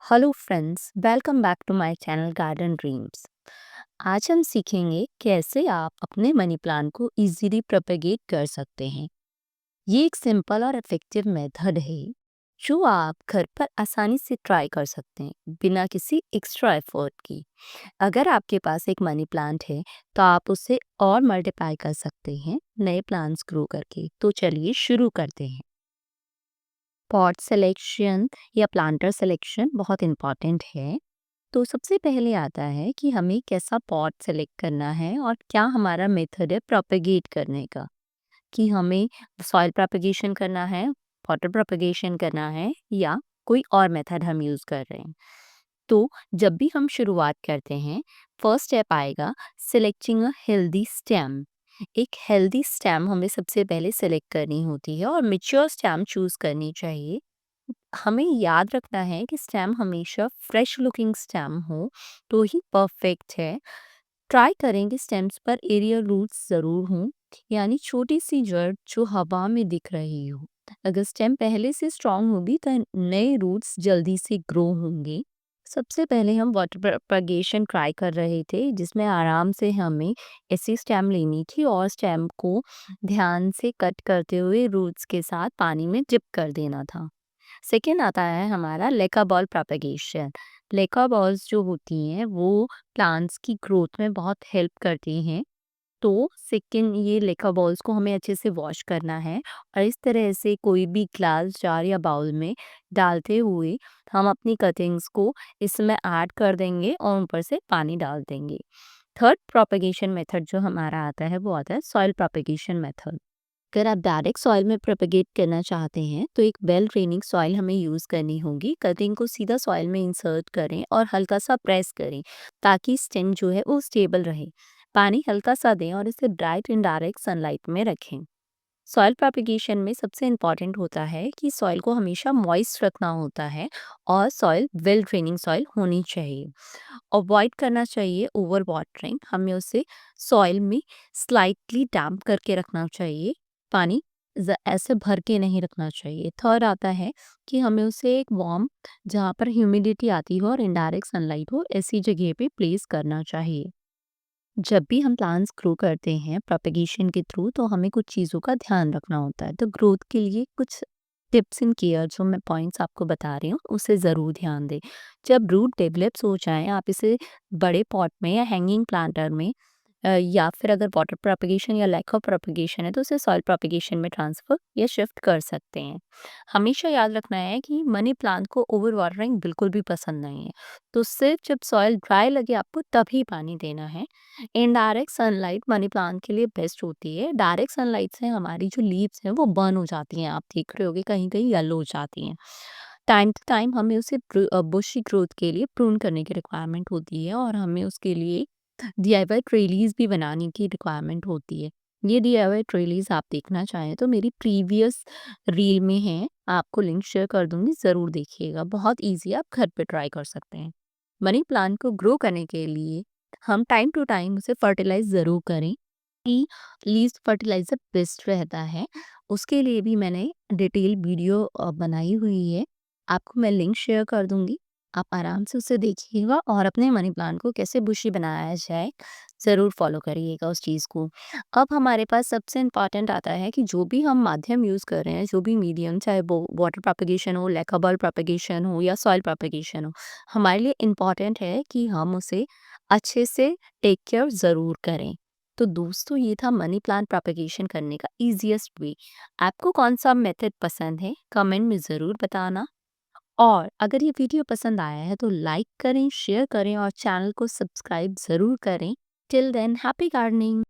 Hello friends, welcome back to my channel garden dreams. आज हम सीखेंगे कैसे आप अपने मनी प्लांट को इजीली प्रोपेगेट कर सकते हैं। ये एक सिंपल और इफेक्टिव मेथड है जो आप घर पर आसानी से ट्राई कर सकते हैं बिना किसी एक्स्ट्रा एफर्ट की। अगर आपके पास एक मनी प्लांट है तो आप उसे और मल्टीप्लाई कर सकते हैं नए प्लांट्स ग्रो करके। तो चलिए शुरू करते हैं। पॉट सिलेक्शन या प्लांटर सिलेक्शन बहुत इम्पॉर्टेंट है। तो सबसे पहले आता है कि हमें कैसा पॉट सेलेक्ट करना है और क्या हमारा मेथड है प्रोपेगेट करने का, कि हमें सॉइल प्रोपेगेशन करना है, वाटर प्रोपेगेशन करना है या कोई और मेथड हम यूज़ कर रहे हैं। तो जब भी हम शुरुआत करते हैं, फर्स्ट स्टेप आएगा सिलेक्टिंग अ हेल्दी स्टेम। एक हेल्दी स्टेम हमें सबसे पहले सेलेक्ट करनी होती है और मेच्योर स्टेम चूज़ करनी चाहिए। हमें याद रखना है कि स्टेम हमेशा फ्रेश लुकिंग स्टेम हो तो ही परफेक्ट है। ट्राई करें कि स्टेम्स पर एरियल रूट्स ज़रूर हों, यानी छोटी सी जड़ जो हवा में दिख रही हो। अगर स्टेम पहले से स्ट्रांग होगी तो नए रूट्स जल्दी से ग्रो होंगे। सबसे पहले हम वाटर प्रोपगेशन ट्राई कर रहे थे जिसमें आराम से हमें ऐसी स्टेम लेनी थी और स्टेम को ध्यान से कट करते हुए रूट्स के साथ पानी में डिप कर देना था। सेकेंड आता है हमारा लेका बॉल प्रोपेगेशन। लेका बॉल्स जो होती हैं वो प्लांट्स की ग्रोथ में बहुत हेल्प करती हैं। तो सेकेंड ये लेका बॉल्स को हमें अच्छे से वॉश करना है और इस तरह से कोई भी ग्लास जार या बाउल में डालते हुए हम अपनी कटिंग्स को इसमें ऐड कर देंगे और ऊपर से पानी डाल देंगे। थर्ड प्रोपेगेशन मेथड जो हमारा आता है वो आता है सॉइल प्रोपेगेशन मेथड। अगर आप डायरेक्ट सॉइल में प्रोपेगेट करना चाहते हैं तो एक वेल ड्रेनिंग सॉइल हमें यूज़ करनी होगी। कटिंग को सीधा सॉइल में इंसर्ट करें और हल्का सा प्रेस करें ताकि स्टेम जो है वो स्टेबल रहे। पानी हल्का सा दें और इसे डायरेक्ट इनडायरेक्ट सनलाइट में रखें। सॉइल प्रोपेगेशन में सबसे इम्पॉर्टेंट होता है कि सॉइल को हमेशा मॉइस्ट रखना होता है और सॉइल वेल ड्रेनिंग सॉइल होनी चाहिए। अवॉइड करना चाहिए ओवर वाटरिंग, हमें उसे सॉइल में स्लाइटली डैम्प करके रखना चाहिए। पानी ऐसे भर के नहीं रखना चाहिए। थर्ड आता है कि हमें उसे एक वार्म, जहाँ पर ह्यूमिडिटी आती हो और इनडायरेक्ट सनलाइट हो, ऐसी जगह पे प्लेस करना चाहिए। जब भी हम प्लांट्स ग्रो करते हैं प्रोपेगेशन के थ्रू तो हमें कुछ चीज़ों का ध्यान रखना होता है। तो ग्रोथ के लिए कुछ टिप्स एंड केयर जो मैं पॉइंट्स आपको बता रही हूँ उसे ज़रूर ध्यान दें। जब रूट डेवलप्स हो जाएं आप इसे बड़े पॉट में या हैंगिंग प्लांटर में या फिर अगर वाटर प्रोपेगेशन या लैक ऑफ प्रोपेगेशन है तो उसे सॉइल प्रोपेगेशन में ट्रांसफ़र या शिफ्ट कर सकते हैं। हमेशा याद रखना है कि मनी प्लांट को ओवर वाटरिंग बिल्कुल भी पसंद नहीं है। तो सिर्फ जब सॉइल ड्राई लगे आपको तभी पानी देना है। इनडायरेक्ट सनलाइट मनी प्लांट के लिए बेस्ट होती है। डायरेक्ट सनलाइट से हमारी जो लीव्स हैं वो बर्न हो जाती हैं, आप देख रहे होगे कहीं कहीं येलो हो जाती हैं। टाइम टू टाइम हमें उसे बुशी ग्रोथ के लिए प्रून करने की रिक्वायरमेंट होती है और हमें उसके लिए डीआईवाई ट्रेलीज भी बनाने की रिक्वायरमेंट होती है। ये डीआईवाई ट्रेलीज आप देखना चाहें तो मेरी प्रीवियस रील में है, आपको लिंक शेयर कर दूंगी, ज़रूर देखिएगा। बहुत ईजी, आप घर पे ट्राई कर सकते हैं। मनी प्लांट को ग्रो करने के लिए हम टाइम टू टाइम उसे फर्टिलाइज ज़रूर करें कि लीस्ट फर्टिलाइज़र बेस्ट रहता है। उसके लिए भी मैंने डिटेल वीडियो बनाई हुई है, आपको मैं लिंक शेयर कर दूंगी। आप आराम से उसे देखिएगा और अपने मनी प्लांट को कैसे बुशी बनाया जाए ज़रूर फॉलो करिएगा उस चीज़ को। अब हमारे पास सबसे इम्पॉर्टेंट आता है कि जो भी हम माध्यम यूज़ कर रहे हैं, जो भी मीडियम, चाहे वो वाटर प्रोपेगेशन हो, लेकाबॉल प्रोपेगेशन हो या सॉइल प्रोपेगेशन हो, हमारे लिए इम्पॉर्टेंट है कि हम उसे अच्छे से टेक केयर ज़रूर करें। तो दोस्तों ये था मनी प्लांट प्रोपेगेशन करने का ईजिएस्ट वे। आपको कौन सा मेथड पसंद है कमेंट में ज़रूर बताना। और अगर ये वीडियो पसंद आया है तो लाइक करें, शेयर करें और चैनल को सब्सक्राइब ज़रूर करें। Till than happy gardening.